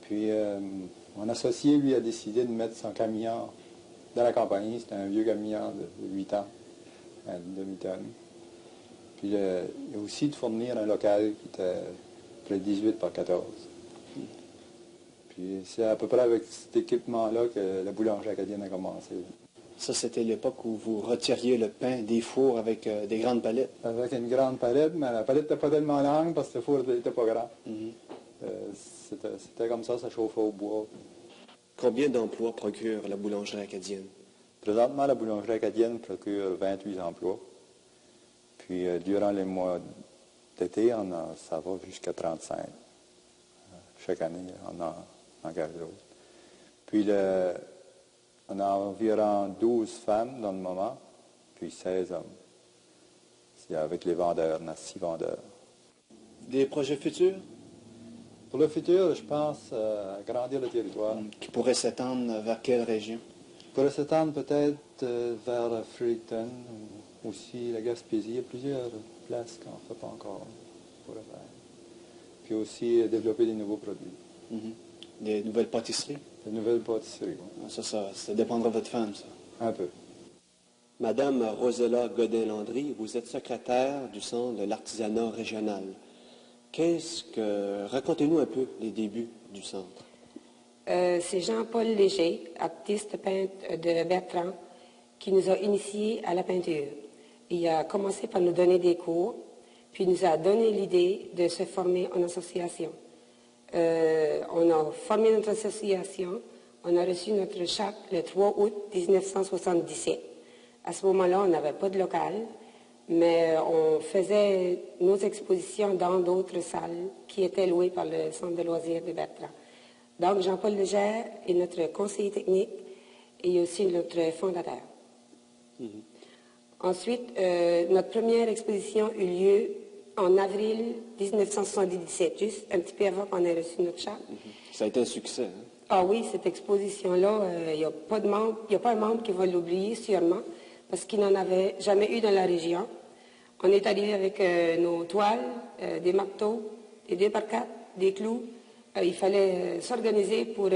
Puis mon associé, lui, a décidé de mettre son camion dans la compagnie. C'était un vieux camion de 8 ans, une demi-tonne. Puis il a aussi de fournir un local qui était près de 18 par 14. Puis c'est à peu près avec cet équipement-là que la boulangerie acadienne a commencé. Ça, c'était l'époque où vous retiriez le pain des fours avec des grandes palettes. Avec une grande palette, mais la palette n'était pas tellement longue parce que le four n'était pas grand. C'était comme ça chauffait au bois. Combien d'emplois procure la boulangerie acadienne? Présentement, la boulangerie acadienne procure 28 emplois. Puis durant les mois d'été, ça va jusqu'à 35. Chaque année, on en engage d'autres. Puis on a environ 12 femmes dans le moment, puis 16 hommes. C'est avec les vendeurs, on a 6 vendeurs. Des projets futurs? Pour le futur, je pense agrandir le territoire. Qui pourrait s'étendre vers quelle région? Pourrait s'étendre peut-être vers Fredericton, ou aussi la Gaspésie. Il y a plusieurs places qu'on ne fait pas encore pour le faire. Puis aussi développer des nouveaux produits. Des nouvelles pâtisseries? Des nouvelles pâtisseries, oui. Ça dépendra de votre femme, ça. Un peu. Madame Rosella Godin-Landry, vous êtes secrétaire du Centre de l'artisanat régional. Racontez-nous un peu les débuts du centre. C'est Jean-Paul Léger, artiste peintre de Bertrand, qui nous a initiés à la peinture. Il a commencé par nous donner des cours, puis nous a donné l'idée de se former en association. On a formé notre association, on a reçu notre charte le 3 août 1977. À ce moment-là, on n'avait pas de local, mais on faisait nos expositions dans d'autres salles qui étaient louées par le Centre de loisirs de Bertrand. Donc, Jean-Paul Léger est notre conseiller technique et aussi notre fondateur. Ensuite, notre première exposition eut lieu en avril 1977, juste un petit peu avant qu'on ait reçu notre charte. Ça a été un succès, hein? Ah oui, cette exposition-là, il n'y a pas un membre qui va l'oublier, sûrement, parce qu'il n'en avait jamais eu dans la région. On est arrivé avec nos toiles, des marteaux, des 2x4, des clous. Il fallait s'organiser pour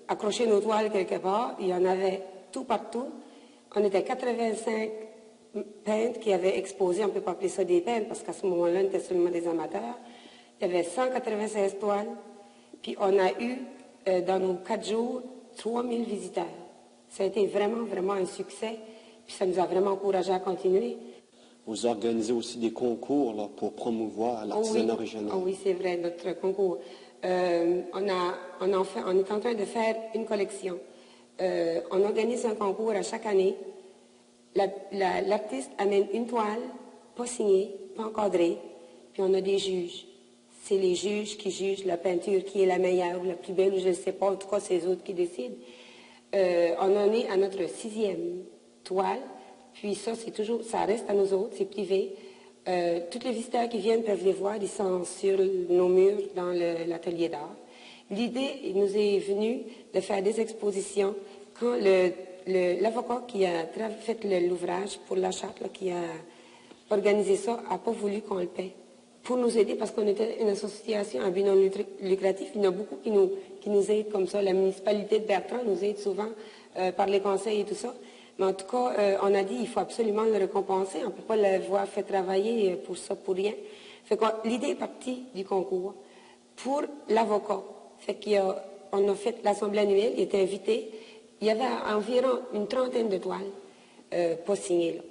accrocher nos toiles quelque part. Il y en avait tout partout. On était 85 peintres qui avaient exposé, on ne peut pas appeler ça des peintres, parce qu'à ce moment-là, on était seulement des amateurs. Il y avait 196 toiles. Puis on a eu, dans nos 4 jours, 3000 visiteurs. Ça a été vraiment, vraiment un succès. Puis ça nous a vraiment encouragés à continuer. Vous organisez aussi des concours là, pour promouvoir l'artisanat régional. Oui, c'est vrai, notre concours. On est en train de faire une collection. On organise un concours à chaque année. L'artiste amène une toile, pas signée, pas encadrée, puis on a des juges. C'est les juges qui jugent la peinture qui est la meilleure ou la plus belle, ou je ne sais pas, en tout cas, c'est eux autres qui décident. On en est à notre 6e toile, puis ça, ça reste à nous autres, c'est privé. Tous les visiteurs qui viennent peuvent les voir, ils sont sur nos murs dans l'atelier d'art. L'idée nous est venue de faire des expositions quand l'avocat qui a fait l'ouvrage pour la charte, là, qui a organisé ça, n'a pas voulu qu'on le paie. Pour nous aider, parce qu'on était une association à but non lucratif, il y en a beaucoup qui nous aident comme ça. La municipalité de Bertrand nous aide souvent par les conseils et tout ça. Mais en tout cas, on a dit qu'il faut absolument le récompenser. On ne peut pas l'avoir fait travailler pour ça, pour rien. Fait que l'idée est partie du concours pour l'avocat. Fait on a fait l'assemblée annuelle, il était invité. Il y avait environ une trentaine de toiles pas signées, là.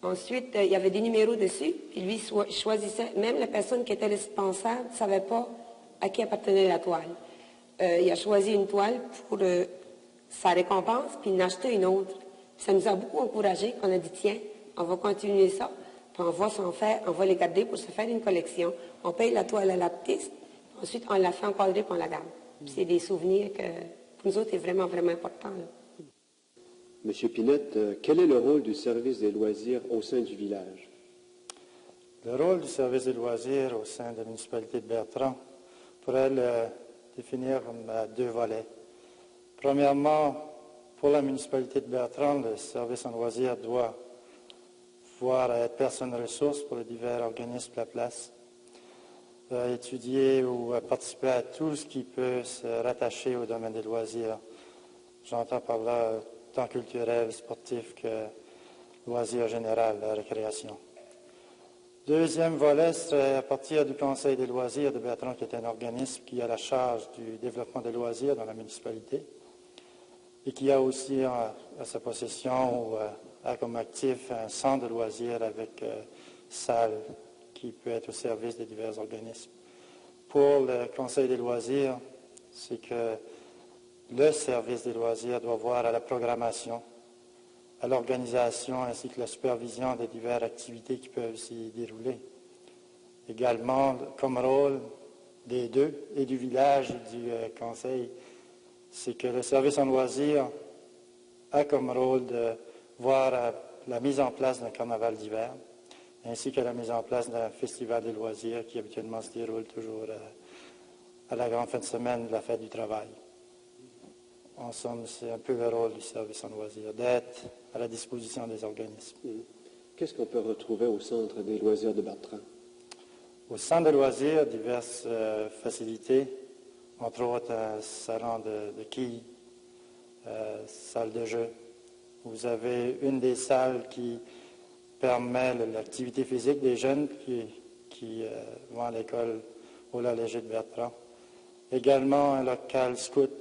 Ensuite, il y avait des numéros dessus, puis lui choisissait, même la personne qui était responsable ne savait pas à qui appartenait la toile. Il a choisi une toile pour sa récompense, puis il en a acheté une autre. Ça nous a beaucoup encouragés, qu'on a dit, tiens, on va continuer ça, puis on va les garder pour se faire une collection. On paye la toile à l'artiste, ensuite on la fait encadrer, puis on la garde. C'est des souvenirs que, pour nous autres, est vraiment, vraiment important, là. Monsieur Pinette, quel est le rôle du service des loisirs au sein du village? Le rôle du service des loisirs au sein de la municipalité de Bertrand pourrait le définir comme 2 volets. Premièrement, pour la municipalité de Bertrand, le service en loisirs doit pouvoir être personne ressource pour les divers organismes de la place. étudier ou participer à tout ce qui peut se rattacher au domaine des loisirs. J'entends par là tant culturel, sportif que loisirs général, la récréation. Deuxième volet serait à partir du Conseil des loisirs de Bertrand, qui est un organisme qui a la charge du développement des loisirs dans la municipalité et qui a aussi à sa possession ou a comme actif un centre de loisirs avec salle qui peut être au service des divers organismes. Pour le Conseil des loisirs, c'est que le service des loisirs doit voir à la programmation, à l'organisation ainsi que la supervision des diverses activités qui peuvent s'y dérouler. Également, comme rôle des deux, et du village et du conseil, c'est que le service en loisirs a comme rôle de voir la mise en place d'un carnaval d'hiver, ainsi que la mise en place d'un festival des loisirs qui habituellement se déroule toujours à la grande fin de semaine de la fête du travail. En somme, c'est un peu le rôle du service en loisirs, d'être à la disposition des organismes. Qu'est-ce qu'on peut retrouver au Centre des loisirs de Bertrand? Au Centre des loisirs, diverses facilités, entre autres un salon de quilles, salle de jeu. Vous avez une des salles qui permet l'activité physique des jeunes qui vont à l'école au Léger de Bertrand. Également un local scout,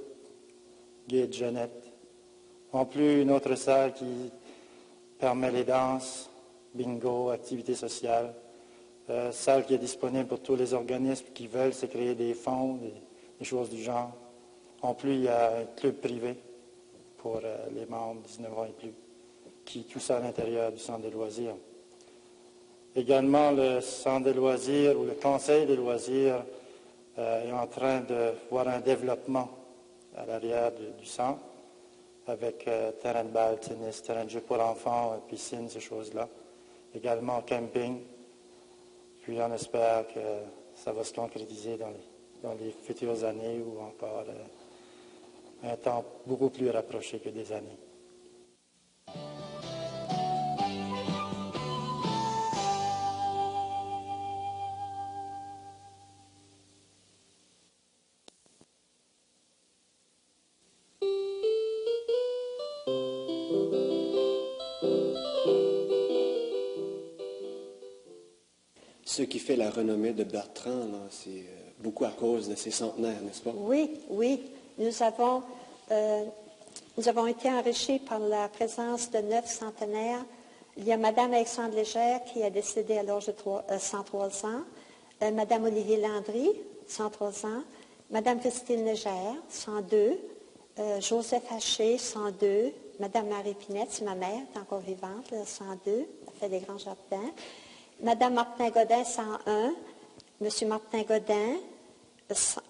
guide Jeannette. En plus, une autre salle qui permet les danses, bingo, activités sociales. Salle qui est disponible pour tous les organismes qui veulent se créer des fonds, des choses du genre. En plus, il y a un club privé pour les membres 19 ans et plus, tout ça à l'intérieur du centre des loisirs. Également, le centre des loisirs ou le conseil des loisirs est en train de voir un développement à l'arrière du centre, avec terrain de balle, tennis, terrain de jeu pour enfants, piscine, ces choses-là. Également camping. Puis on espère que ça va se concrétiser dans les futures années ou encore un temps beaucoup plus rapproché que des années. Ce qui fait la renommée de Bertrand, c'est beaucoup à cause de ses centenaires, n'est-ce pas? Oui, oui. Nous avons été enrichis par la présence de 9 centenaires. Il y a Mme Alexandre Légère qui est décédée à l'âge de 103 ans, Mme Olivier Landry, 103 ans, Mme Christine Légère, 102, Joseph Haché, 102, Mme Marie Pinette, c'est ma mère, est encore vivante, 102, elle fait des grands jardins. Mme Martin Godin, 101. M. Martin Godin, 100.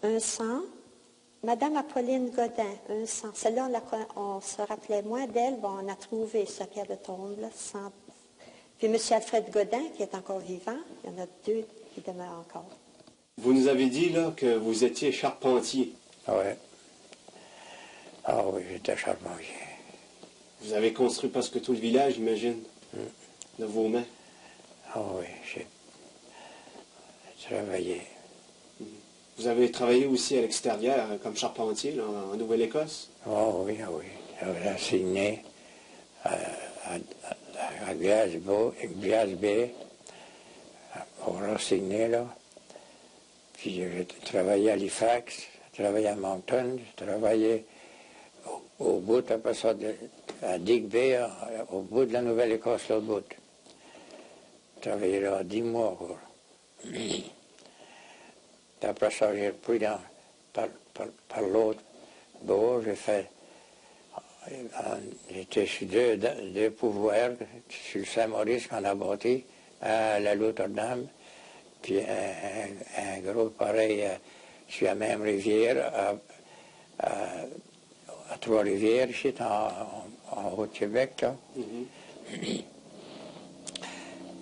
Mme Apolline Godin, 100. Celle-là, on se rappelait moins d'elle. Bon, on a trouvé sa pierre de tombe, là, 100. Puis M. Alfred Godin, qui est encore vivant. Il y en a 2 qui demeurent encore. Vous nous avez dit là, que vous étiez charpentier. Oui. Ah oui, j'étais charpentier. Vous avez construit presque tout le village, j'imagine, de vos mains. Ah oui, j'ai travaillé. Vous avez travaillé aussi à l'extérieur comme charpentier là, en Nouvelle-Écosse? Oh oui, ah oui. J'avais enseigné à Glasby, au Rossigney, là. Puis j'ai travaillé à Halifax, j'ai travaillé à Moncton, j'ai travaillé au bout, après ça, à Digby, au bout de la Nouvelle-Écosse, l'autre bout. J'ai travaillé là 10 mois. Après ça, j'ai repris par l'autre bord. J'étais sur deux pouvoirs, sur le Saint-Maurice qu'on a bâti, à la Notre-Dame, puis un gros pareil sur la même rivière, à Trois-Rivières, ici, en Haut-Québec.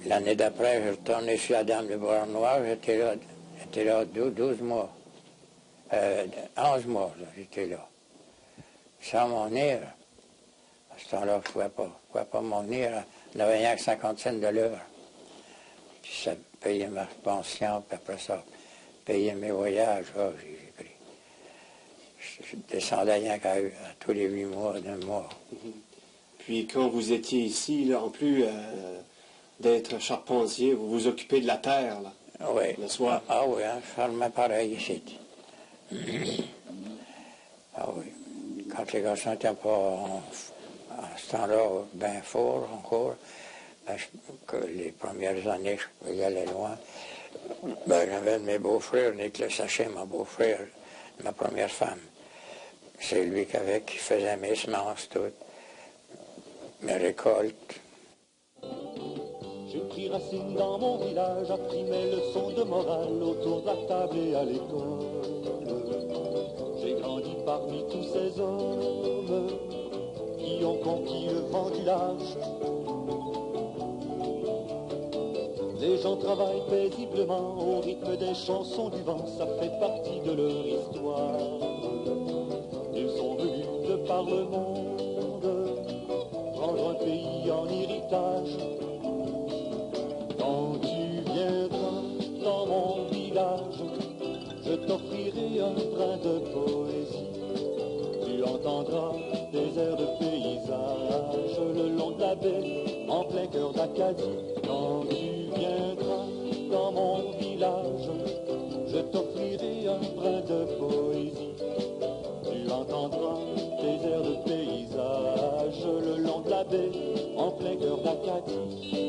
L'année d'après, je retournais chez la Dame de Bois-Noir, j'étais là 12 mois, 11 mois, j'étais là. Sans mon nez, à ce temps-là, je ne pouvais pas mon nez, on avait rien que 50 cents de l'heure. Puis ça payait ma pension, puis après ça, payer mes voyages. Oh, j'ai pris. Je descendais rien qu'à tous les 8 mois, 9 mois. Puis quand vous étiez ici, là, en plus d'être charpentier, vous vous occupez de la terre, là, Oui. le soir. Ah oui, hein, je fermais pareil ici. Ah oui. Quand les garçons n'étaient pas à ce temps-là bien forts encore, ben, que les premières années, je y aller loin, ben, j'avais un de mes beaux-frères, Nicolas Sachet, mon beau-frère, ma première femme. C'est lui qui faisait mes semences toutes, mes récoltes. J'ai pris racine dans mon village, appris mes leçons de morale autour de la table et à l'école. J'ai grandi parmi tous ces hommes qui ont conquis le vent du large. Les gens travaillent paisiblement au rythme des chansons du vent, ça fait partie de leur histoire. Ils sont venus de par le monde prendre un pays en héritage. Quand tu viendras dans mon village, je t'offrirai un brin de poésie. Tu entendras des airs de paysage le long de la baie, en plein cœur d'Acadie. Quand tu viendras dans mon village, je t'offrirai un brin de poésie. Tu entendras des airs de paysage le long de la baie, en plein cœur d'Acadie.